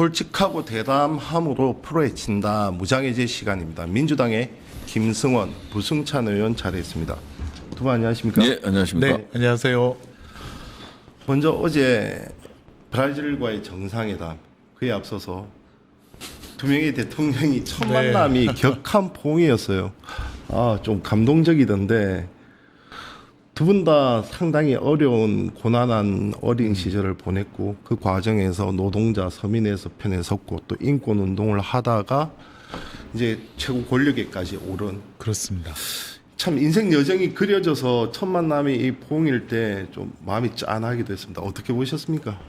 솔직하고 대담함으로 풀어헤친다. 무장해제 시간입니다. 민주당의 김승원, 부승찬 의원 자리했습니다. 두 분 안녕하십니까? 네, 안녕하십니까? 네, 안녕하세요. 먼저 어제 브라질과의 정상회담, 그에 앞서서 두 명의 대통령이 첫 만남이 격한 포옹이었어요. 좀 감동적이던데 두 분 다 상당히 어려운 고난한 어린 시절을 보냈고 그 과정에서 노동자 서민에서 편에 섰고 또 인권 운동을 하다가 이제 최고 권력에까지 오른 그렇습니다. 참 인생 여정이 그려져서 첫 만남이 이 포옹일 때 좀 마음이 짠하기도 했습니다. 어떻게 보셨습니까?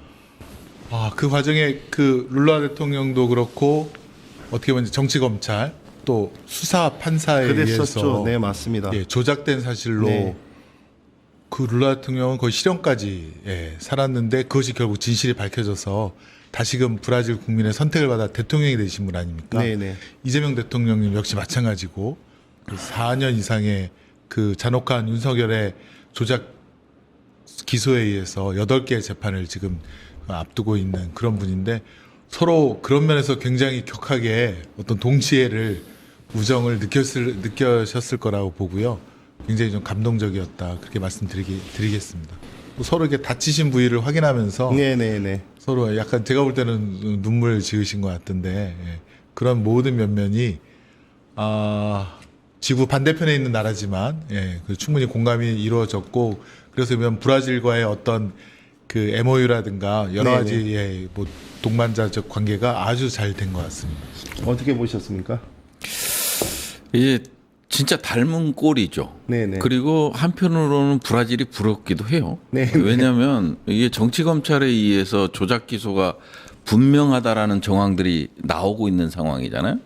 그 과정에 그 룰라 대통령도 그렇고 어떻게 보면 정치 검찰 또 수사 판사에 그랬었죠. 의해서 네, 맞습니다. 조작된 사실로 네. 그 룰라 대통령은 거의 실형까지 살았는데 그것이 결국 진실이 밝혀져서 다시금 브라질 국민의 선택을 받아 대통령이 되신 분 아닙니까? 네네. 이재명 대통령님 역시 마찬가지고 4년 이상의 그 잔혹한 윤석열의 조작 기소에 의해서 8개의 재판을 지금 앞두고 있는 그런 분인데 서로 그런 면에서 굉장히 격하게 어떤 동지애를 우정을 느끼셨을 거라고 보고요. 굉장히 좀 감동적이었다 그렇게 말씀드리겠습니다. 또 서로 이렇게 다치신 부위를 확인하면서 네네네. 서로 약간 제가 볼 때는 눈물 지으신 것 같은데 그런 모든 면면이 지구 반대편에 있는 나라지만 충분히 공감이 이루어졌고 그래서 보면 브라질과의 어떤 그 MOU라든가 여러 가지 뭐 동반자적 관계가 아주 잘 된 것 같습니다. 어떻게 보셨습니까? 이게 진짜 닮은 꼴이죠. 네네. 그리고 한편으로는 브라질이 부럽기도 해요. 왜냐하면 이게 정치 검찰에 의해서 조작 기소가 분명하다라는 정황들이 나오고 있는 상황이잖아요.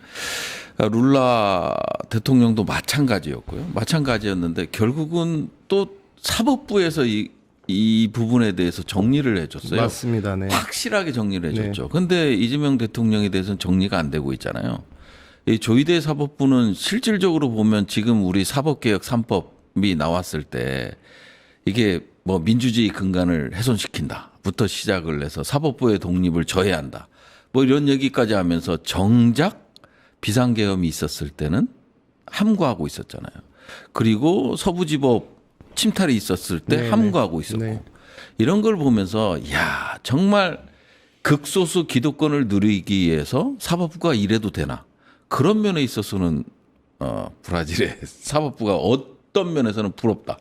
룰라 대통령도 마찬가지였고요. 마찬가지였는데 결국은 또 사법부에서 이 부분에 대해서 정리를 해줬어요. 맞습니다. 네. 확실하게 정리를 해줬죠. 근데 이재명 대통령에 대해서는 정리가 안 되고 있잖아요. 이 조희대 사법부는 실질적으로 보면 지금 우리 사법개혁 3법이 나왔을 때 이게 뭐 민주주의 근간을 훼손시킨다부터 시작을 해서 사법부의 독립을 저해한다. 뭐 이런 얘기까지 하면서 정작 비상계엄이 있었을 때는 함구하고 있었잖아요. 그리고 서부지법 침탈이 있었을 때 네네. 함구하고 있었고 네. 이런 걸 보면서 야 정말 극소수 기득권을 누리기 위해서 사법부가 이래도 되나 그런 면에 있어서는 브라질의 사법부가 어떤 면에서는 부럽다.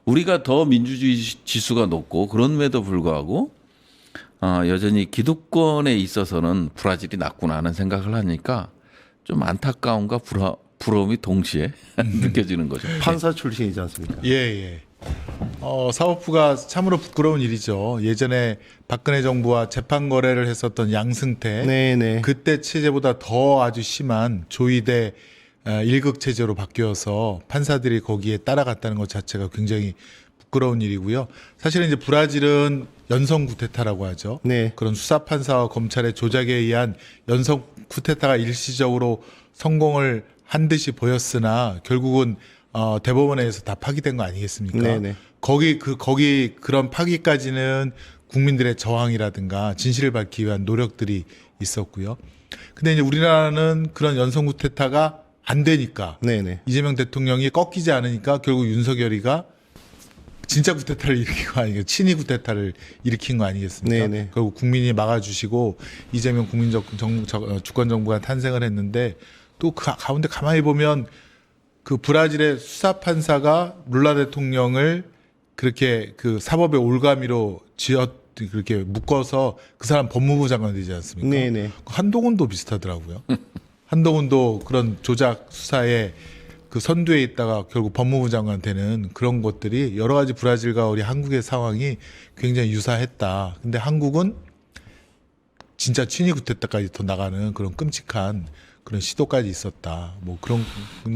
우리가 더 민주주의 지수가 높고 그런데도 불구하고 여전히 기득권에 있어서는 브라질이 낫구나 하는 생각을 하니까 좀 안타까움과 부러움이 동시에 느껴지는 거죠. 판사 출신이지 않습니까? 예. 사법부가 참으로 부끄러운 일이죠. 예전에 박근혜 정부와 재판 거래를 했었던 양승태 네네. 그때 체제보다 더 아주 심한 조이대 1급 체제로 바뀌어서 판사들이 거기에 따라갔다는 것 자체가 굉장히 부끄러운 일이고요. 사실은 이제 브라질은 연성 쿠데타라고 하죠. 네. 그런 수사 판사와 검찰의 조작에 의한 연성 쿠데타가 일시적으로 성공을 한 듯이 보였으나 결국은 대법원에서 다 파기된 거 아니겠습니까? 네네. 거기 그런 파기까지는 국민들의 저항이라든가 진실을 밝히기 위한 노력들이 있었고요. 근데 이제 우리나라는 그런 연성 쿠데타가 안 되니까 네네. 이재명 대통령이 꺾이지 않으니까 결국 윤석열이가 진짜 쿠데타를 일으킨 거 아니겠어요? 친위 쿠데타를 일으킨 거 아니겠습니까? 네네. 결국 국민이 막아주시고 이재명 국민적 주권 정부가 탄생을 했는데 또 그 가운데 가만히 보면 그 브라질의 수사 판사가 룰라 대통령을 그렇게 그 사법의 올가미로 그렇게 묶어서 그 사람 법무부 장관 되지 않습니까? 네네. 한동훈도 비슷하더라고요. 한동훈도 그런 조작 수사에 그 선두에 있다가 결국 법무부 장관 되는 그런 것들이 여러 가지 브라질과 우리 한국의 상황이 굉장히 유사했다. 근데 한국은 진짜 친위 쿠데타까지 더 나가는 그런 끔찍한 그런 시도까지 있었다. 뭐 그런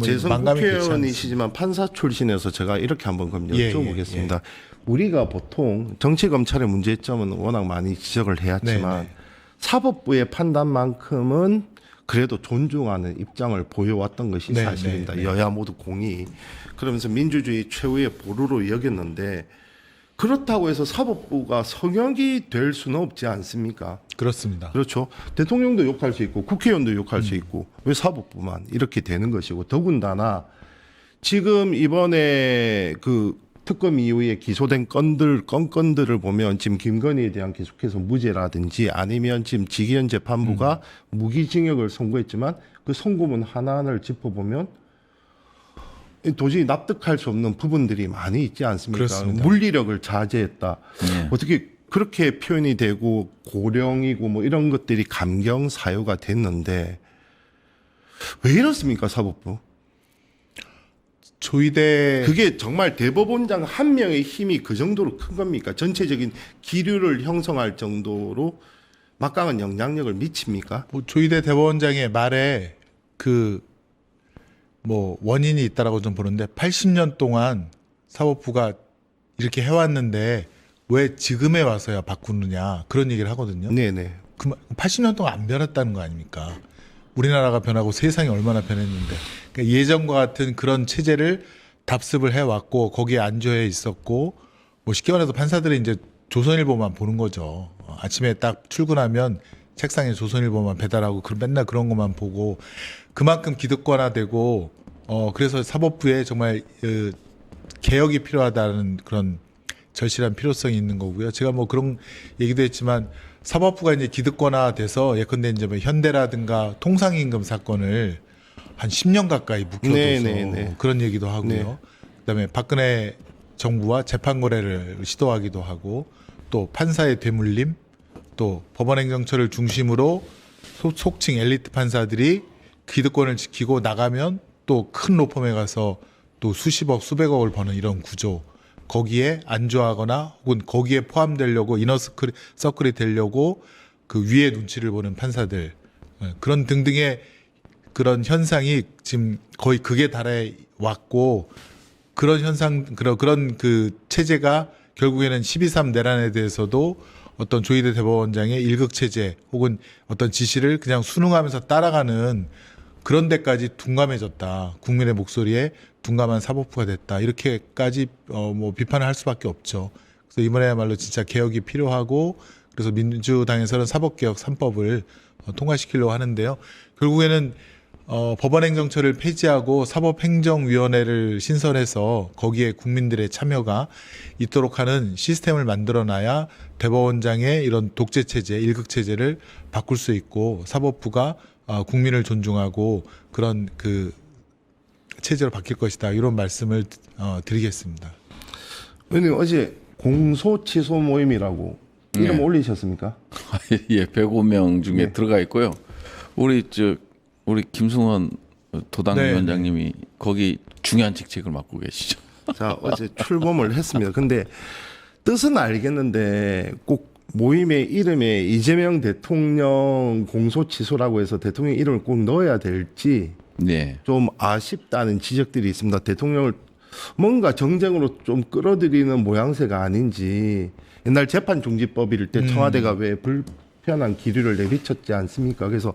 재선 만감이 그렇지 않습니다. 국회의원이시지만 판사 출신에서 제가 이렇게 한번 그럼 예, 여쭤보겠습니다. 우리가 보통 정치 검찰의 문제점은 워낙 많이 지적을 해왔지만 네네. 사법부의 판단만큼은 그래도 존중하는 입장을 보여왔던 것이 네, 사실입니다. 네, 네. 여야 모두 공히. 그러면서 민주주의 최후의 보루로 여겼는데 그렇다고 해서 사법부가 성역이 될 수는 없지 않습니까? 그렇습니다. 그렇죠. 대통령도 욕할 수 있고 국회의원도 욕할 수 있고 왜 사법부만 이렇게 되는 것이고 더군다나 지금 이번에 그 특검 이후에 기소된 건들을 보면 지금 김건희에 대한 계속해서 무죄라든지 아니면 지금 지기현 재판부가 무기징역을 선고했지만 그 선고문 하나하나를 짚어보면 도저히 납득할 수 없는 부분들이 많이 있지 않습니까? 그렇습니다. 물리력을 자제했다. 네. 어떻게 그렇게 표현이 되고 고령이고 뭐 이런 것들이 감경 사유가 됐는데 왜 이렇습니까 사법부? 조희대 그게 정말 대법원장 한 명의 힘이 그 정도로 큰 겁니까? 전체적인 기류를 형성할 정도로 막강한 영향력을 미칩니까? 뭐 조희대 대법원장의 말에 그 뭐 원인이 있다라고 좀 보는데 80년 동안 사법부가 이렇게 해왔는데 왜 지금에 와서야 바꾸느냐 그런 얘기를 하거든요. 네네. 80년 동안 안 변했다는 거 아닙니까? 우리나라가 변하고 세상이 얼마나 변했는데 그러니까 예전과 같은 그런 체제를 답습을 해왔고 거기에 안주해 있었고 뭐 쉽게 말해서 판사들이 이제 조선일보만 보는 거죠. 아침에 딱 출근하면 책상에 조선일보만 배달하고 맨날 그런 것만 보고 그만큼 기득권화되고 그래서 사법부에 정말 개혁이 필요하다는 그런 절실한 필요성이 있는 거고요. 제가 뭐 그런 얘기도 했지만 사법부가 이제 기득권화돼서 예컨대 이제 뭐 현대라든가 통상임금 사건을 한 10년 가까이 묵혀둬서 네네네. 그런 얘기도 하고요. 네. 그다음에 박근혜 정부와 재판 거래를 시도하기도 하고 또 판사의 되물림 또 법원행정처를 중심으로 속칭 엘리트 판사들이 기득권을 지키고 나가면 또 큰 로펌에 가서 또 수십억 수백억을 버는 이런 구조 거기에 안주하거나 혹은 거기에 포함되려고 서클이 되려고 그 위에 눈치를 보는 판사들 그런 등등의 그런 현상이 지금 거의 극에 달해 왔고 그런 현상 그런 그 체제가 결국에는 12.3 내란에 대해서도 어떤 조희대 대법원장의 일극 체제 혹은 어떤 지시를 그냥 순응하면서 따라가는 그런 데까지 둔감해졌다. 국민의 목소리에 둔감한 사법부가 됐다. 이렇게까지 뭐 비판을 할 수밖에 없죠. 그래서 이번에야말로 진짜 개혁이 필요하고 그래서 민주당에서는 사법개혁 3법을 통과시키려고 하는데요. 결국에는 법원행정처를 폐지하고 사법행정위원회를 신설해서 거기에 국민들의 참여가 있도록 하는 시스템을 만들어놔야 대법원장의 이런 독재체제, 일극체제를 바꿀 수 있고 사법부가 국민을 존중하고 그런 그 체제로 바뀔 것이다. 이런 말씀을 드리겠습니다. 의원님 어제 공소 취소 모임이라고 이름 네. 올리셨습니까? 예, 105명 중에 네. 들어가 있고요. 우리 김승원 도당 네, 위원장님이 거기 중요한 직책을 맡고 계시죠. 자 어제 출범을 했습니다. 근데 뜻은 알겠는데 꼭 모임의 이름에 이재명 대통령 공소 취소라고 해서 대통령 이름을 꼭 넣어야 될지 네. 좀 아쉽다는 지적들이 있습니다. 대통령을 뭔가 정쟁으로 좀 끌어들이는 모양새가 아닌지 옛날 재판중지법일 때 청와대가 왜 불편한 기류를 내비쳤지 않습니까? 그래서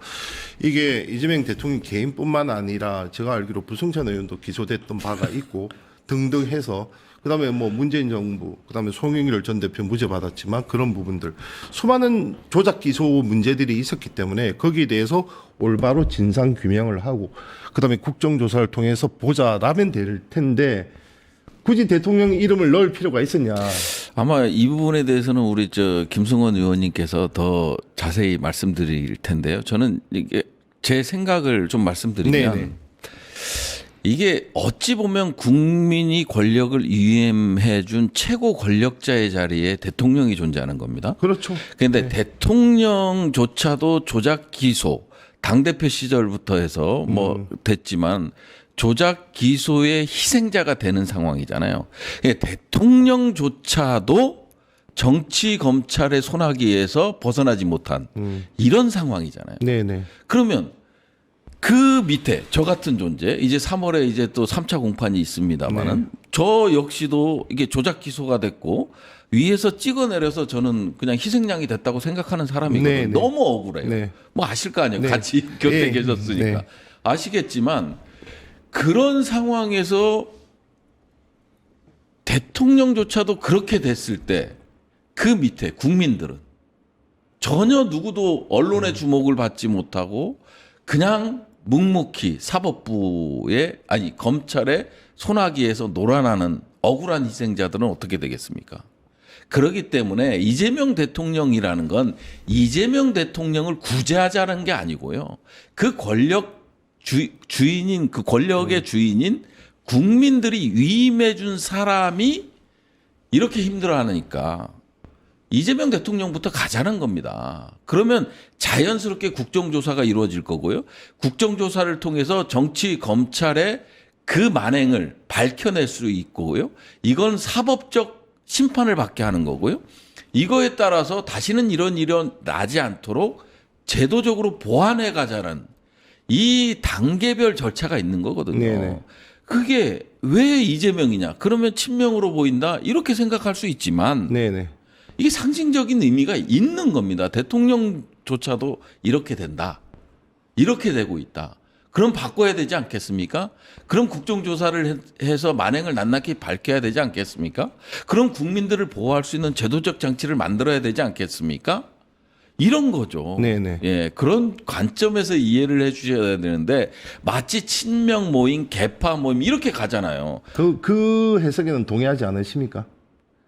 이게 이재명 대통령 개인뿐만 아니라 제가 알기로 부승찬 의원도 기소됐던 바가 있고 등등 해서 그다음에 뭐 문재인 정부, 그다음에 송영길 전 대표 무죄 받았지만 그런 부분들 수많은 조작 기소 문제들이 있었기 때문에 거기에 대해서 올바로 진상 규명을 하고 그다음에 국정조사를 통해서 보자라면 될 텐데 굳이 대통령 이름을 넣을 필요가 있었냐? 아마 이 부분에 대해서는 우리 김승원 의원님께서 더 자세히 말씀드릴 텐데요. 저는 이게 제 생각을 좀 말씀드리면 네네. 이게 어찌 보면 국민이 권력을 위임해 준 최고 권력자의 자리에 대통령이 존재하는 겁니다. 그렇죠. 그런데 대통령조차도 조작 기소 당대표 시절부터 해서 뭐 됐지만 조작 기소의 희생자가 되는 상황이잖아요. 대통령조차도 정치 검찰의 손아귀에서 벗어나지 못한 이런 상황이잖아요. 네네. 그러면 그 밑에 저 같은 존재 이제 3월에 이제 또 3차 공판이 있습니다만은 저 역시도 이게 조작 기소가 됐고 위에서 찍어내려서 저는 그냥 희생양이 됐다고 생각하는 사람이거든요. 네, 네. 너무 억울해요. 네. 뭐 아실 거 아니에요. 네. 같이 곁에 네. 계셨으니까. 네. 아시겠지만 그런 상황에서 대통령조차도 그렇게 됐을 때 그 밑에 국민들은 전혀 누구도 언론의 주목을 받지 못하고 그냥 묵묵히 사법부의 아니 검찰의 소나기에서 놀아나는 억울한 희생자들은 어떻게 되겠습니까? 그렇기 때문에 이재명 대통령이라는 건 이재명 대통령을 구제하자는 게 아니고요. 그 권력 주인인 그 권력의 주인인 국민들이 위임해 준 사람이 이렇게 힘들어하니까 이재명 대통령부터 가자는 겁니다. 그러면 자연스럽게 국정조사가 이루어질 거고요. 국정조사를 통해서 정치 검찰의 그 만행을 밝혀낼 수 있고요. 이건 사법적 심판을 받게 하는 거고요. 이거에 따라서 다시는 이런 일은 나지 않도록 제도적으로 보완해 가자는 이 단계별 절차가 있는 거거든요. 네네. 그게 왜 이재명이냐? 그러면 친명으로 보인다? 이렇게 생각할 수 있지만 네네. 이게 상징적인 의미가 있는 겁니다. 대통령조차도 이렇게 된다. 이렇게 되고 있다. 그럼 바꿔야 되지 않겠습니까? 그럼 국정조사를 해서 만행을 낱낱이 밝혀야 되지 않겠습니까? 그럼 국민들을 보호할 수 있는 제도적 장치를 만들어야 되지 않겠습니까? 이런 거죠. 네네. 예, 그런 관점에서 이해를 해 주셔야 되는데 마치 친명 모임, 개파 모임 이렇게 가잖아요. 그 해석에는 동의하지 않으십니까?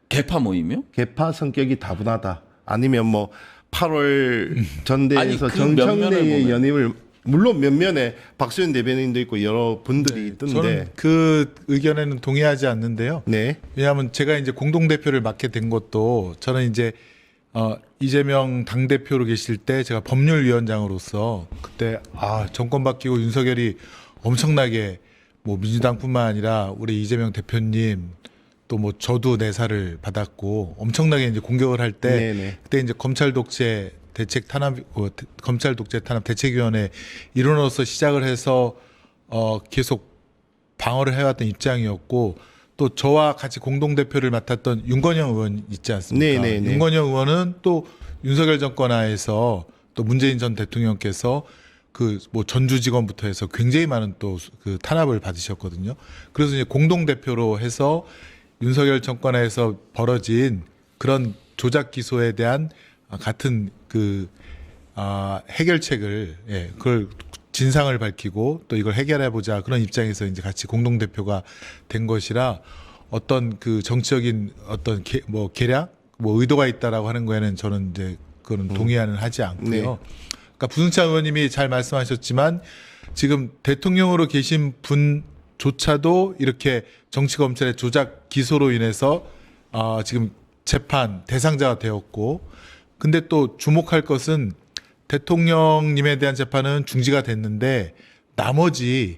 개파 모임이요? 개파 성격이 다분하다. 아니면 뭐 8월 전대에서 아니, 그 면면을 정청래의 보면. 연임을 물론 면면에 박수현 대변인도 있고 여러 분들이 있던데. 저는 그 의견에는 동의하지 않는데요. 네. 왜냐하면 제가 이제 공동 대표를 맡게 된 것도 저는 이제 이재명 당 대표로 계실 때 제가 법률위원장으로서 그때 정권 바뀌고 윤석열이 엄청나게 뭐 민주당뿐만 아니라 우리 이재명 대표님 또 뭐 저도 내사를 받았고 엄청나게 이제 공격을 할 때 네네. 그때 이제 검찰 독재 탄압 대책위원회 일원으로서 시작을 해서 계속 방어를 해왔던 입장이었고 또 저와 같이 공동 대표를 맡았던 윤건영 의원 있지 않습니까? 네네네. 윤건영 의원은 또 윤석열 정권 하에서 또 문재인 전 대통령께서 그 뭐 전주직원부터 해서 굉장히 많은 또 그 탄압을 받으셨거든요. 그래서 이제 공동 대표로 해서 윤석열 정권 하에서 벌어진 그런 조작 기소에 대한 같은 그 해결책을 그걸 진상을 밝히고 또 이걸 해결해 보자 그런 입장에서 이제 같이 공동 대표가 된 것이라 어떤 그 정치적인 어떤 계략 뭐 의도가 있다라고 하는 거에는 저는 이제 그거는 동의하는 하지 않고요. 네. 그러니까 부승찬 의원님이 잘 말씀하셨지만 지금 대통령으로 계신 분조차도 이렇게 정치 검찰의 조작 기소로 인해서 지금 재판 대상자가 되었고, 근데 또 주목할 것은 대통령님에 대한 재판은 중지가 됐는데 나머지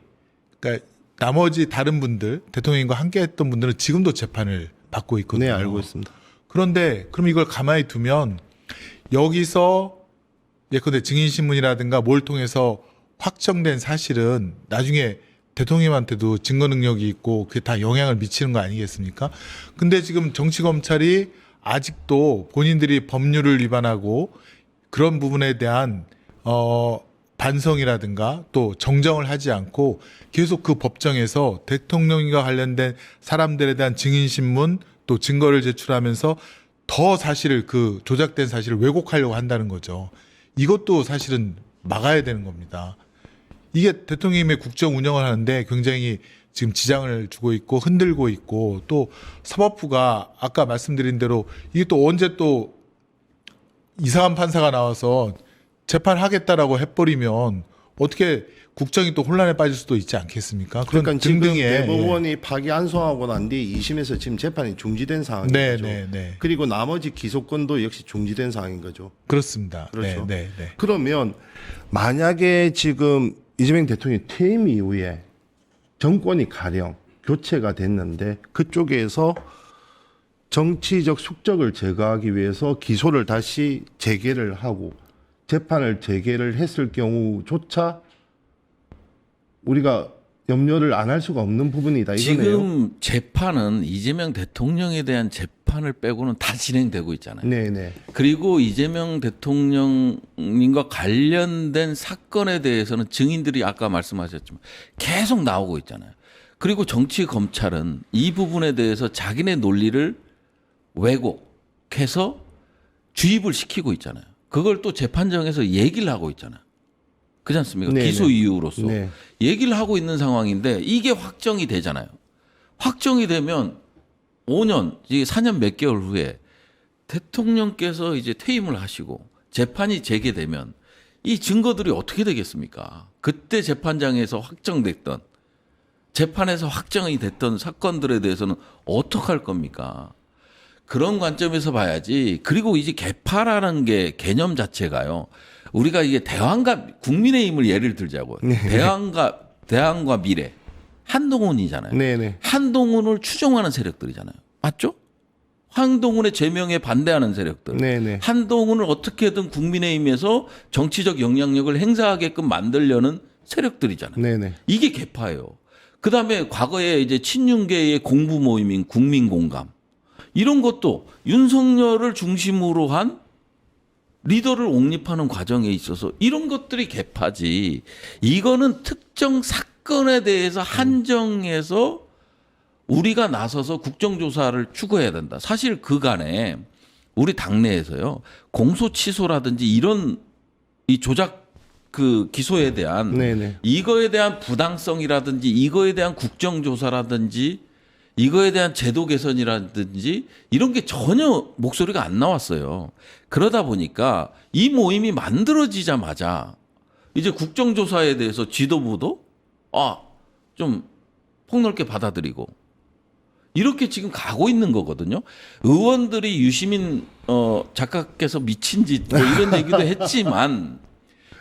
다른 분들 대통령님과 함께했던 분들은 지금도 재판을 받고 있거든요. 네, 알고 있습니다. 그런데 그럼 이걸 가만히 두면 여기서 예컨대 증인신문이라든가 뭘 통해서 확정된 사실은 나중에 대통령님한테도 증거 능력이 있고 그게 다 영향을 미치는 거 아니겠습니까? 근데 지금 정치검찰이 아직도 본인들이 법률을 위반하고 그런 부분에 대한 반성이라든가 또 정정을 하지 않고 계속 그 법정에서 대통령과 관련된 사람들에 대한 증인신문 또 증거를 제출하면서 더 사실을 그 조작된 사실을 왜곡하려고 한다는 거죠. 이것도 사실은 막아야 되는 겁니다. 이게 대통령님의 국정 운영을 하는데 굉장히 지금 지장을 주고 있고 흔들고 있고 또 사법부가 아까 말씀드린 대로 이게 또 언제 또 이상한 판사가 나와서 재판하겠다라고 해버리면 어떻게 국정이 또 혼란에 빠질 수도 있지 않겠습니까? 그런 그러니까 지금 등등의 대법원이 파기환송하고 난 뒤에 2심에서 지금 재판이 중지된 상황인 네, 거죠. 네, 네. 그리고 나머지 기소권도 역시 중지된 상황인 거죠. 그렇습니다. 그렇죠. 네, 네, 네. 그러면 만약에 지금 이재명 대통령이 퇴임 이후에 정권이 가령 교체가 됐는데 그쪽에서 정치적 숙적을 제거하기 위해서 기소를 다시 재개를 하고 재판을 재개를 했을 경우조차 우리가 염려를 안 할 수가 없는 부분이다 이거네요. 지금 재판은 이재명 대통령에 대한 재판을 빼고는 다 진행되고 있잖아요. 네네. 그리고 이재명 대통령님과 관련된 사건에 대해서는 증인들이 아까 말씀하셨지만 계속 나오고 있잖아요. 그리고 정치 검찰은 이 부분에 대해서 자기네 논리를 왜곡해서 주입을 시키고 있잖아요. 그걸 또 재판정에서 얘기를 하고 있잖아요. 그렇지 않습니까? 네, 기소 네. 이유로서 네. 얘기를 하고 있는 상황인데 이게 확정이 되잖아요. 확정이 되면 5년, 이게 4년 몇 개월 후에 대통령께서 이제 퇴임을 하시고 재판이 재개되면 이 증거들이 어떻게 되겠습니까? 그때 재판장에서 확정됐던 재판에서 확정이 됐던 사건들에 대해서는 어떡할 겁니까? 그런 관점에서 봐야지. 그리고 이제 개파라는 게 개념 자체가요. 우리가 이게 대왕과 국민의힘을 예를 들자고요. 대왕과 미래. 한동훈이잖아요. 네네. 한동훈을 추종하는 세력들이잖아요. 맞죠? 한동훈의 제명에 반대하는 세력들. 네네. 한동훈을 어떻게든 국민의힘에서 정치적 영향력을 행사하게끔 만들려는 세력들이잖아요. 네네. 이게 개파예요. 그다음에 과거에 이제 친윤계의 공부 모임인 국민공감 이런 것도 윤석열을 중심으로 한 리더를 옹립하는 과정에 있어서 이런 것들이 개파지. 이거는 특정 사건에 대해서 한정해서 우리가 나서서 국정조사를 추구해야 된다. 사실 그간에 우리 당내에서요 공소취소라든지 이런 이 조작 그 기소에 대한 네네. 이거에 대한 부당성이라든지 이거에 대한 국정조사라든지 이거에 대한 제도 개선이라든지 이런 게 전혀 목소리가 안 나왔어요. 그러다 보니까 이 모임이 만들어지자마자 이제 국정조사에 대해서 지도부도 좀 폭넓게 받아들이고 이렇게 지금 가고 있는 거거든요. 의원들이 유시민 작가께서 미친 짓 뭐 이런 얘기도 했지만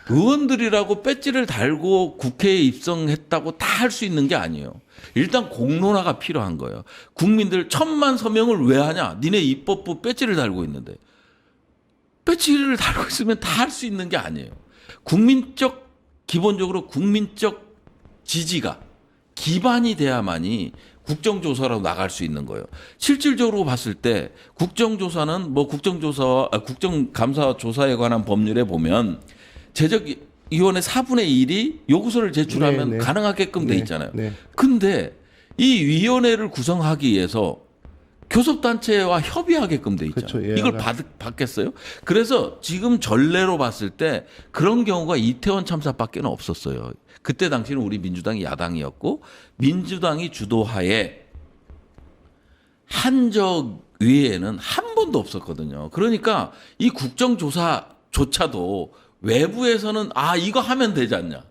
의원들이라고 배지를 달고 국회에 입성했다고 다 할 수 있는 게 아니에요. 일단 공론화가 필요한 거예요. 국민들 1000만 서명을 왜 하냐? 니네 입법부 배지를 달고 있는데. 배지를 달고 있으면 다 할 수 있는 게 아니에요. 기본적으로 국민적 지지가 기반이 돼야만이 국정조사로 나갈 수 있는 거예요. 실질적으로 봤을 때 국정조사는 국정감사 조사에 관한 법률에 보면 제적위원회 4분의 1이 요구서를 제출하면 네, 네. 가능하게끔 돼 네, 있잖아요. 네. 근데 이 위원회를 구성하기 위해서 교섭단체와 협의하게끔 돼 있잖아요. 그렇죠. 예, 이걸 받겠어요? 그래서 지금 전례로 봤을 때 그런 경우가 이태원 참사밖에 없었어요. 그때 당시는 우리 민주당이 야당이었고 민주당이 주도하에 한적 위에는 한 번도 없었거든요. 그러니까 이 국정조사조차도 외부에서는 이거 하면 되지 않냐.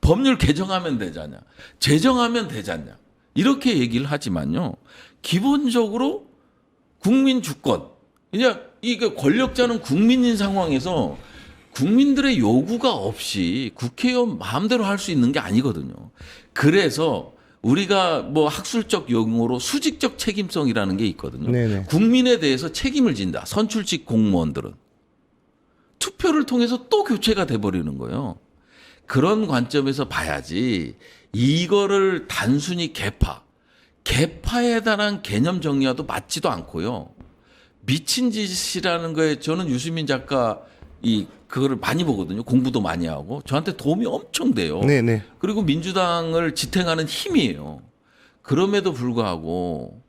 법률 개정하면 되지 않냐. 제정하면 되지 않냐. 이렇게 얘기를 하지만요. 기본적으로 국민 주권. 그냥 이게 권력자는 국민인 상황에서 국민들의 요구가 없이 국회의원 마음대로 할 수 있는 게 아니거든요. 그래서 우리가 뭐 학술적 용어로 수직적 책임성이라는 게 있거든요. 네네. 국민에 대해서 책임을 진다. 선출직 공무원들은. 투표를 통해서 또 교체가 돼버리는 거예요. 그런 관점에서 봐야지 이거를 단순히 개파에 대한 개념 정리와도 맞지도 않고요. 미친 짓이라는 거에 저는 유시민 작가 그거를 많이 보거든요. 공부도 많이 하고 저한테 도움이 엄청 돼요. 네네. 그리고 민주당을 지탱하는 힘이에요. 그럼에도 불구하고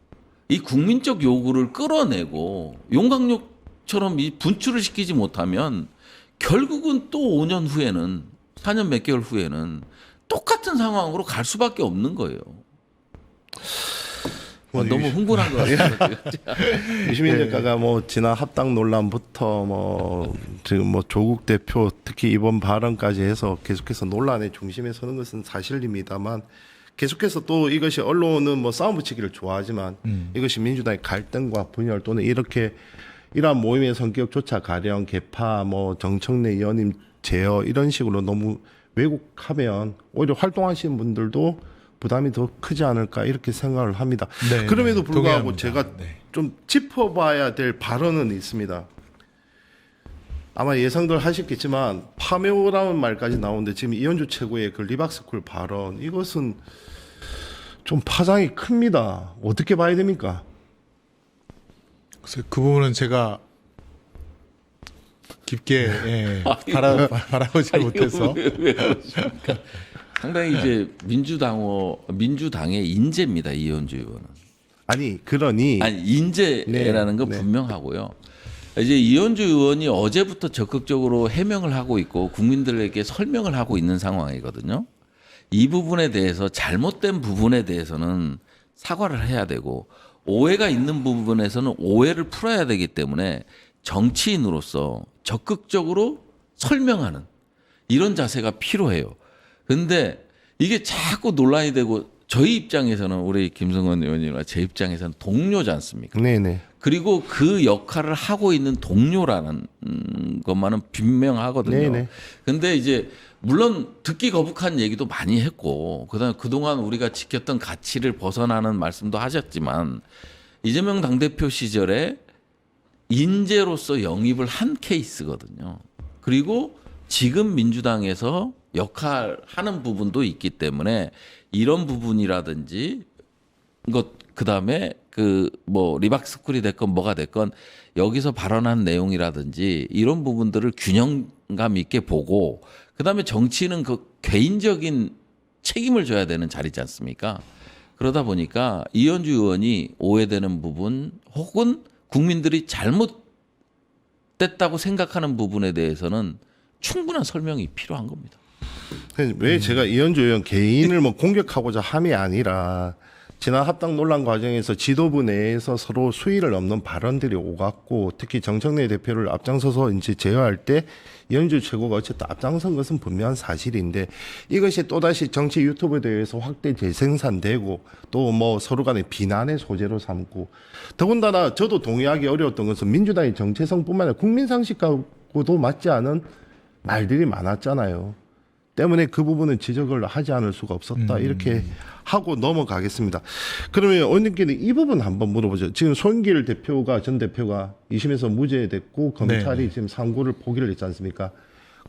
이 국민적 요구를 끌어내고 용광로처럼 이 분출을 시키지 못하면 결국은 또 5년 후에는 4년 몇 개월 후에는 똑같은 상황으로 갈 수밖에 없는 거예요. 너무 흥분한 것 같아요. 유시민 작가가 뭐 지난 합당 논란부터 뭐 지금 뭐 조국 대표 특히 이번 발언까지 해서 계속해서 논란의 중심에 서는 것은 사실입니다만 계속해서 또 이것이 언론은 뭐 싸움 붙이기를 좋아하지만 이것이 민주당의 갈등과 분열 또는 이러한 모임의 성격조차 가령 개파 뭐 정청래 의원님 제어 이런 식으로 너무 왜곡하면 오히려 활동하시는 분들도 부담이 더 크지 않을까 이렇게 생각을 합니다. 네, 그럼에도 네, 불구하고 동의합니다. 제가 네. 좀 짚어봐야 될 발언은 있습니다. 아마 예상들 하셨겠지만 파묘라는 말까지 나오는데 지금 이현주 최고의 그 리박스쿨 발언 이것은 좀 파장이 큽니다. 어떻게 봐야 됩니까? 그래서 그 부분은 제가 깊게 바라보지 못해서 상당히 이제 민주당의 인재입니다. 이현주 의원은. 아니 그러니 아니 인재라는 건 네. 분명하고요. 이제 이현주 의원이 어제부터 적극적으로 해명을 하고 있고 국민들에게 설명을 하고 있는 상황이거든요. 이 부분에 대해서 잘못된 부분에 대해서는 사과를 해야 되고 오해가 있는 부분에서는 오해를 풀어야 되기 때문에 정치인으로서 적극적으로 설명하는 이런 자세가 필요해요. 근데 이게 자꾸 논란이 되고 저희 입장에서는 우리 김성원 의원님과 제 입장에서는 동료지 않습니까? 네네. 그리고 그 역할을 하고 있는 동료라는 것만은 분명하거든요. 네네. 근데 이제 물론 듣기 거북한 얘기도 많이 했고 그다음에 그동안 우리가 지켰던 가치를 벗어나는 말씀도 하셨지만 이재명 당대표 시절에 인재로서 영입을 한 케이스거든요. 그리고 지금 민주당에서 역할하는 부분도 있기 때문에 이런 부분이라든지 그다음에 그 뭐 리박스쿨이 됐건 뭐가 됐건 여기서 발언한 내용이라든지 이런 부분들을 균형감 있게 보고 그다음에 정치는 그 개인적인 책임을 져야 되는 자리지 않습니까? 그러다 보니까 이현주 의원이 오해되는 부분 혹은 국민들이 잘못됐다고 생각하는 부분에 대해서는 충분한 설명이 필요한 겁니다. 왜 제가 이현주 의원 개인을 뭐 공격하고자 함이 아니라 지난 합당 논란 과정에서 지도부 내에서 서로 수위를 넘는 발언들이 오갔고 특히 정청래 대표를 앞장서서 이제 제어할 때 이현주 최고가 어쨌든 앞장선 것은 분명한 사실인데 이것이 또다시 정치 유튜브 대회에서 확대 재생산되고 또 뭐 서로 간의 비난의 소재로 삼고 더군다나 저도 동의하기 어려웠던 것은 민주당의 정체성뿐만 아니라 국민 상식하고도 맞지 않은 말들이 많았잖아요. 때문에 그 부분은 지적을 하지 않을 수가 없었다. 이렇게 하고 넘어가겠습니다. 그러면 의원님께는 이 부분 한번 물어보죠. 지금 손길 전 대표가 2심에서 무죄됐고 검찰이 네. 지금 상고를 포기를 했지 않습니까?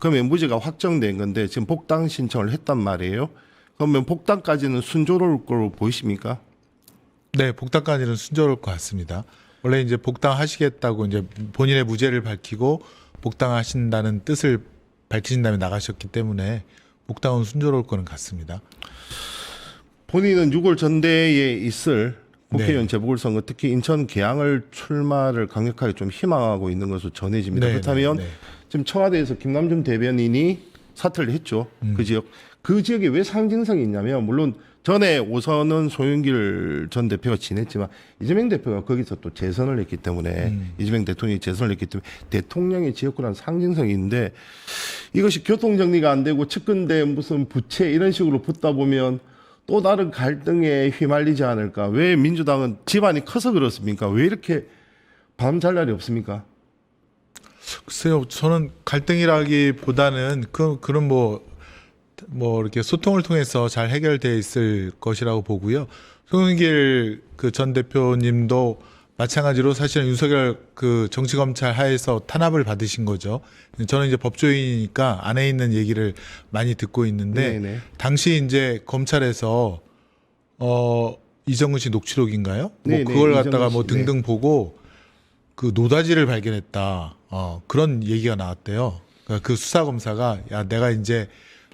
그러면 무죄가 확정된 건데 지금 복당 신청을 했단 말이에요. 그러면 복당까지는 순조로울 거로 보이십니까? 네, 복당까지는 순조로울 것 같습니다. 원래 이제 복당하시겠다고 이제 본인의 무죄를 밝히고 복당하신다는 뜻을 밝히신 다음에 나가셨기 때문에 복당은 순조로울 거는 같습니다. 본인은 6월 전대에 있을 국회의원 네. 재보궐선거 특히 인천 계양을 출마를 강력하게 좀 희망하고 있는 것으로 전해집니다. 네, 그렇다면 네, 네. 지금 청와대에서 김남준 대변인이 사퇴를 했죠. 그 지역. 그 지역에 왜 상징성이 있냐면 물론 전에 5선은 소윤길 전 대표가 지냈지만 이재명 대표가 거기서 또 재선을 했기 때문에 이재명 대통령이 재선을 했기 때문에 대통령의 지역구라는 상징성이 있는데 이것이 교통정리가 안 되고 측근대 무슨 부채 이런 식으로 붙다 보면 또 다른 갈등에 휘말리지 않을까. 왜 민주당은 집안이 커서 그렇습니까? 왜 이렇게 밤 잘 날이 없습니까? 글쎄요, 저는 갈등이라기보다는 그런 뭐 이렇게 소통을 통해서 잘 해결돼 있을 것이라고 보고요. 송영길 그 전 대표님도 마찬가지로 사실은 윤석열 그 정치검찰 하에서 탄압을 받으신 거죠. 저는 이제 법조인이니까 안에 있는 얘기를 많이 듣고 있는데 네네. 당시 이제 검찰에서 이정근 씨 녹취록인가요? 네네, 뭐 그걸 갖다가 이정근 뭐 씨, 등등 보고 그 노다지를 발견했다. 그런 얘기가 나왔대요. 그러니까 그 수사 검사가 야 내가 이제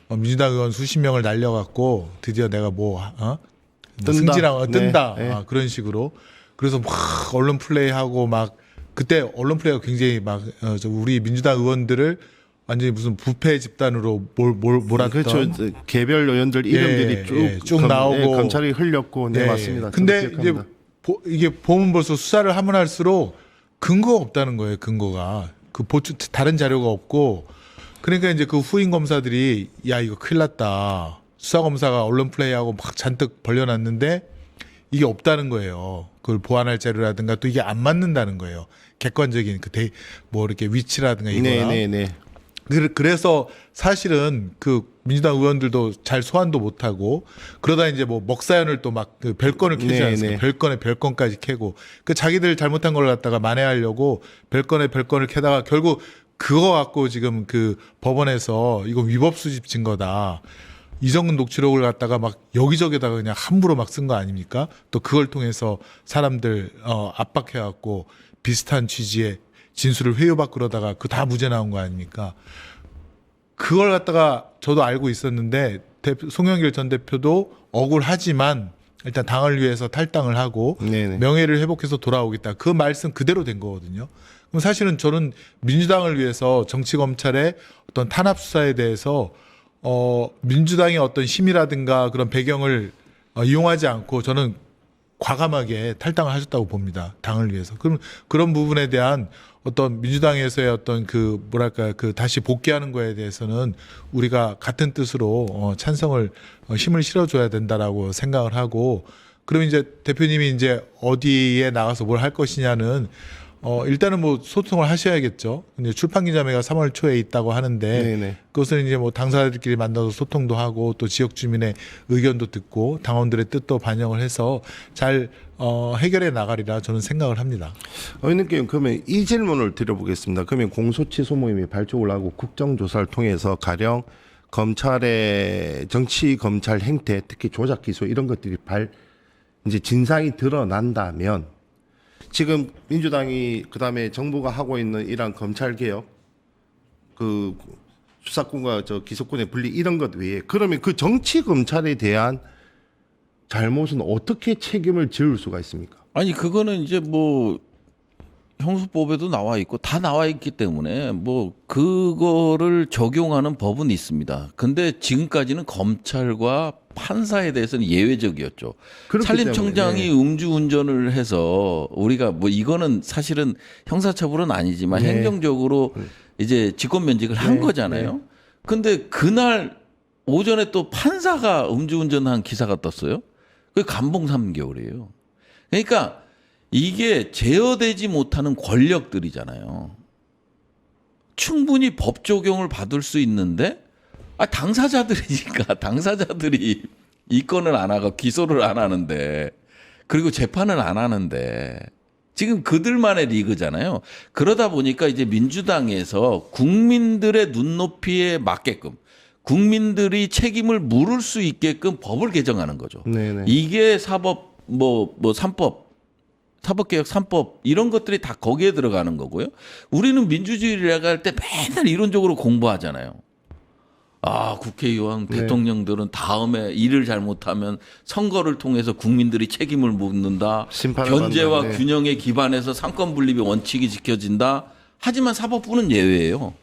민주당 의원 수십 명을 날려갖고 드디어 내가 뜬다. 승진하고 뜬다. 네, 네. 그런 식으로. 그래서 막 언론 플레이하고 막 그때 언론 플레이가 굉장히 막 우리 민주당 의원들을 완전히 무슨 부패 집단으로 몰았던. 그렇죠. 개별 의원들 이름들이 쭉 나오고 검찰이 흘렸고 네, 맞습니다. 근데 저도 이제 기억합니다. 이게 보면 벌써 수사를 하면 할수록 근거가 없다는 거예요. 근거가 다른 자료가 없고 그러니까 이제 그 후임 검사들이 야 이거 큰일 났다. 수사 검사가 언론 플레이하고 막 잔뜩 벌려놨는데 이게 없다는 거예요. 그걸 보완할 자료라든가 또 이게 안 맞는다는 거예요. 객관적인 뭐 이렇게 위치라든가 이거랑. 네네네. 그래서 사실은 그 민주당 의원들도 잘 소환도 못하고 그러다 이제 뭐 먹사연을 또 막 그 별건을 캐지 않습니까? 별건에 별건까지 캐고 그 자기들 잘못한 걸 갖다가 만회하려고 별건에 별건을 캐다가 결국 그거 갖고 지금 그 법원에서 이거 위법 수집 증거다. 이정근 녹취록을 갖다가 막 여기저기다가 그냥 함부로 막 쓴 거 아닙니까? 또 그걸 통해서 사람들 압박해갖고 비슷한 취지의 진술을 회유받고 그러다가 그 다 무죄 나온 거 아닙니까? 그걸 갖다가 저도 알고 있었는데 송영길 전 대표도 억울하지만 일단 당을 위해서 탈당을 하고 네네. 명예를 회복해서 돌아오겠다. 그 말씀 그대로 된 거거든요. 그럼 사실은 저는 민주당을 위해서 정치 검찰의 어떤 탄압 수사에 대해서 민주당의 어떤 힘이라든가 그런 배경을 이용하지 않고 저는 과감하게 탈당을 하셨다고 봅니다. 당을 위해서. 그럼 그런 부분에 대한 어떤 민주당에서의 어떤 그 뭐랄까 그 다시 복귀하는 거에 대해서는 우리가 같은 뜻으로 찬성을 힘을 실어줘야 된다라고 생각을 하고, 그러면 이제 대표님이 이제 어디에 나가서 뭘 할 것이냐는 일단은 뭐 소통을 하셔야겠죠. 근데 출판기자회가 3월 초에 있다고 하는데 네네. 그것은 이제 뭐 당사자들끼리 만나서 소통도 하고 또 지역 주민의 의견도 듣고 당원들의 뜻도 반영을 해서 잘 해결해 나가리라 저는 생각을 합니다. 의원님께 그러면 이 질문을 드려보겠습니다. 그러면 공소취소 모임이 발족을 하고 국정조사를 통해서 가령 검찰의 정치 검찰 행태, 특히 조작 기소 이런 것들이 이제 진상이 드러난다면 지금 민주당이 그다음에 정부가 하고 있는 이러한 검찰 개혁, 그 수사권과 기소권의 분리 이런 것 외에 그러면 그 정치 검찰에 대한 잘못은 어떻게 책임을 지을 수가 있습니까? 아니 그거는 이제 뭐 형수법에도 나와 있고 다 나와 있기 때문에 뭐 그거를 적용하는 법은 있습니다. 근데 지금까지는 검찰과 판사에 대해서는 예외적이었죠. 그렇기 산림청장이 때문에, 음주운전을 해서 우리가 뭐 이거는 사실은 형사처벌은 아니지만 네. 행정적으로 이제 직권면직을 한 네, 거잖아요. 근데 그날 오전에 또 판사가 음주운전한 기사가 떴어요. 그게 감봉 3개월이에요. 그러니까 이게 제어되지 못하는 권력들이잖아요. 충분히 법 적용을 받을 수 있는데 당사자들이니까 당사자들이 이 건을 안 하고 기소를 안 하는데 그리고 재판을 안 하는데 지금 그들만의 리그잖아요. 그러다 보니까 이제 민주당에서 국민들의 눈높이에 맞게끔 국민들이 책임을 물을 수 있게끔 법을 개정하는 거죠. 네네. 이게 사법 뭐 3법 사법개혁 3법 이런 것들이 다 거기에 들어가는 거고요. 우리는 민주주의를 할 때 맨날 이론적으로 공부하잖아요. 국회의원, 네. 대통령들은 다음에 일을 잘못하면 선거를 통해서 국민들이 책임을 묻는다. 심판을 견제와 받는다. 네. 균형에 기반해서 상권 분립의 원칙이 지켜진다. 하지만 사법부는 예외예요.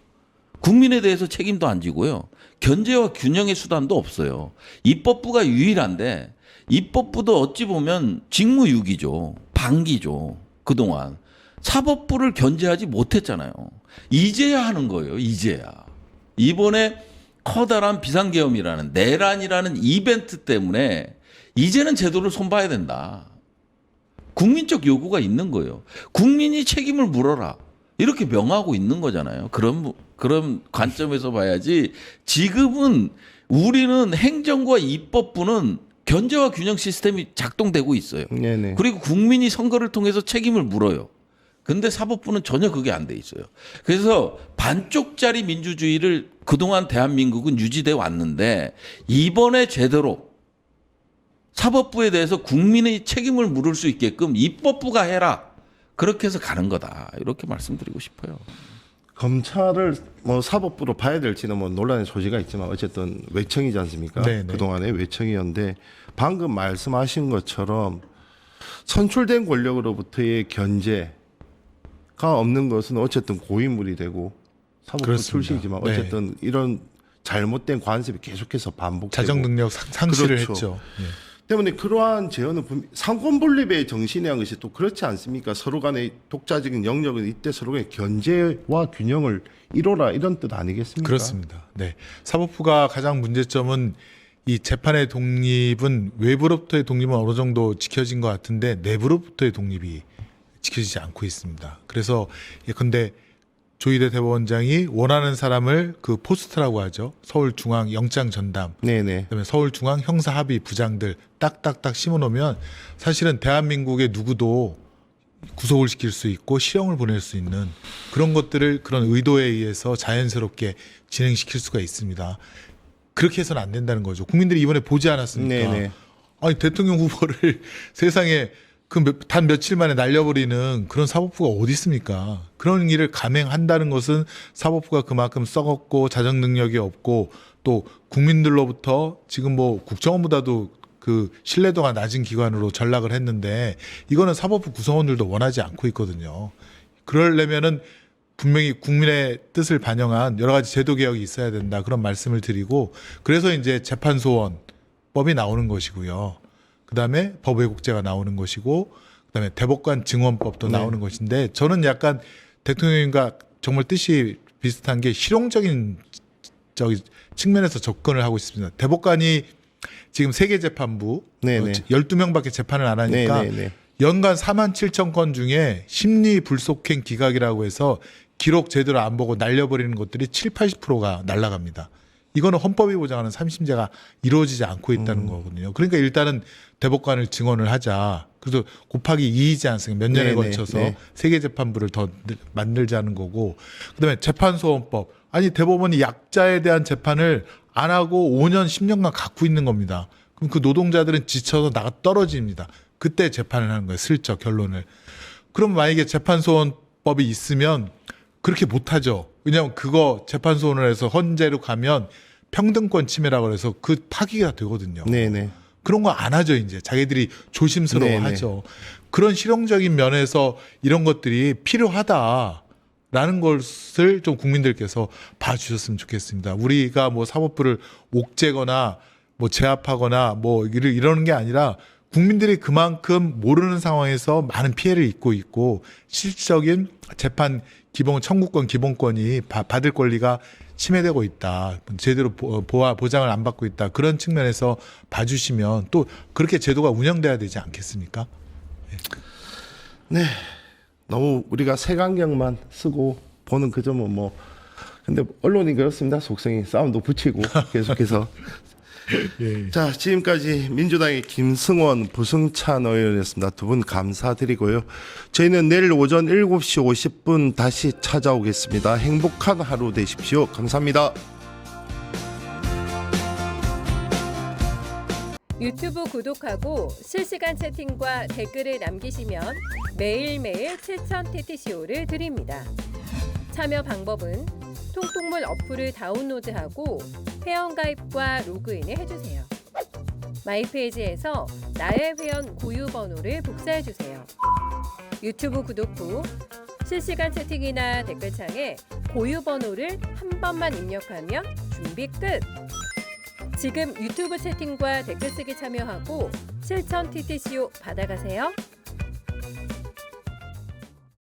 국민에 대해서 책임도 안 지고요. 견제와 균형의 수단도 없어요. 입법부가 유일한데 입법부도 어찌 보면 직무유기죠. 방기죠. 그동안. 사법부를 견제하지 못했잖아요. 이제야 하는 거예요. 이제야. 이번에 커다란 비상계엄이라는 내란이라는 이벤트 때문에 이제는 제도를 손봐야 된다. 국민적 요구가 있는 거예요. 국민이 책임을 물어라. 이렇게 명하고 있는 거잖아요. 그런 관점에서 봐야지 지금은 우리는 행정과 입법부는 견제와 균형 시스템이 작동되고 있어요. 네네. 그리고 국민이 선거를 통해서 책임을 물어요. 근데 사법부는 전혀 그게 안 돼 있어요. 그래서 반쪽짜리 민주주의를 그동안 대한민국은 유지돼 왔는데 이번에 제대로 사법부에 대해서 국민의 책임을 물을 수 있게끔 입법부가 해라. 그렇게 해서 가는 거다. 이렇게 말씀드리고 싶어요. 검찰을 뭐 사법부로 봐야 될지는 뭐 논란의 소지가 있지만 어쨌든 외청이지 않습니까? 네네. 그동안의 외청이었는데 방금 말씀하신 것처럼 선출된 권력으로부터의 견제가 없는 것은 어쨌든 고인물이 되고 사법부 그렇습니다. 출신이지만 네. 어쨌든 이런 잘못된 관습이 계속해서 반복되고 자정 능력 상실을 그렇죠. 했죠. 예. 때문에 그러한 제어는 상권 분립의 정신이란 것이 또 그렇지 않습니까? 서로 간의 독자적인 영역은 이때 서로 간의 견제와 균형을 이뤄라 이런 뜻 아니겠습니까? 그렇습니다. 네. 사법부가 가장 문제점은 이 재판의 독립은 외부로부터의 독립은 어느 정도 지켜진 것 같은데 내부로부터의 독립이 지켜지지 않고 있습니다. 그래서 예컨대 조희대 대법원장이 원하는 사람을 그 포스트라고 하죠. 서울중앙 영장 전담, 네네. 그다음에 서울중앙 형사합의 부장들 딱딱딱 심어놓으면 사실은 대한민국의 누구도 구속을 시킬 수 있고 실형을 보낼 수 있는 그런 것들을 그런 의도에 의해서 자연스럽게 진행시킬 수가 있습니다. 그렇게 해서는 안 된다는 거죠. 국민들이 이번에 보지 않았습니까? 네네. 아니 대통령 후보를 세상에 단 며칠 만에 날려버리는 그런 사법부가 어디 있습니까? 그런 일을 감행한다는 것은 사법부가 그만큼 썩었고 자정 능력이 없고 또 국민들로부터 지금 뭐 국정원보다도 그 신뢰도가 낮은 기관으로 전락을 했는데 이거는 사법부 구성원들도 원하지 않고 있거든요. 그러려면은 분명히 국민의 뜻을 반영한 여러 가지 제도 개혁이 있어야 된다 그런 말씀을 드리고 그래서 이제 재판소원법이 나오는 것이고요. 그다음에 법외국제가 나오는 것이고 그다음에 대법관 증언법도 네. 나오는 것인데 저는 약간 대통령님과 정말 뜻이 비슷한 게 실용적인 측면에서 접근을 하고 있습니다. 대법관이 지금 세계재판부 네네. 12명밖에 재판을 안 하니까 네네네. 연간 47,000건 중에 심리 불속행 기각이라고 해서 기록 제대로 안 보고 날려버리는 것들이 80%가 날아갑니다. 이거는 헌법이 보장하는 3심제가 이루어지지 않고 있다는 거거든요. 그러니까 일단은 대법관을 증언을 하자. 그래서 곱하기 2이지 않습니까? 몇 년에 네네. 걸쳐서 네. 세계재판부를 더 만들자는 거고 그다음에 재판소원법. 아니 대법원이 약자에 대한 재판을 안 하고 5년 10년간 갖고 있는 겁니다. 그럼 그 노동자들은 지쳐서 나가 떨어집니다. 그때 재판을 하는 거예요. 슬쩍 결론을. 그럼 만약에 재판소원법이 있으면 그렇게 못하죠. 왜냐하면 그거 재판소원을 해서 헌재로 가면 평등권 침해라고 해서 그 파기가 되거든요. 네네. 그런 거 안 하죠. 이제 자기들이 조심스러워하죠. 그런 실용적인 면에서 이런 것들이 필요하다라는 것을 좀 국민들께서 봐주셨으면 좋겠습니다. 우리가 뭐 사법부를 옥죄거나 뭐 제압하거나 뭐 이러는 게 아니라 국민들이 그만큼 모르는 상황에서 많은 피해를 입고 있고 실질적인 재판 기본 청구권 기본권이 받을 권리가 침해되고 있다. 제대로 보장을 안 받고 있다. 그런 측면에서 봐주시면 또 그렇게 제도가 운영돼야 되지 않겠습니까? 네. 너무 우리가 색안경만 쓰고 보는 그 점은 뭐 근데 언론이 그렇습니다. 속성이 싸움도 붙이고 계속해서 예. 자, 지금까지 민주당의 김승원, 부승찬 의원이었습니다. 두 분 감사드리고요. 저희는 내일 오전 7시 50분 다시 찾아오겠습니다. 행복한 하루 되십시오. 감사합니다. 유튜브 구독하고 실시간 채팅과 댓글을 남기시면 매일매일 7천 TTCO를 드립니다. 참여 방법은 통통물 어플을 다운로드하고 회원가입과 로그인을 해주세요. 마이페이지에서 나의 회원 고유 번호를 복사해주세요. 유튜브 구독 후 실시간 채팅이나 댓글창에 고유 번호를 한 번만 입력하면 준비 끝! 지금 유튜브 채팅과 댓글 쓰기 참여하고 실천 TTCO 받아가세요.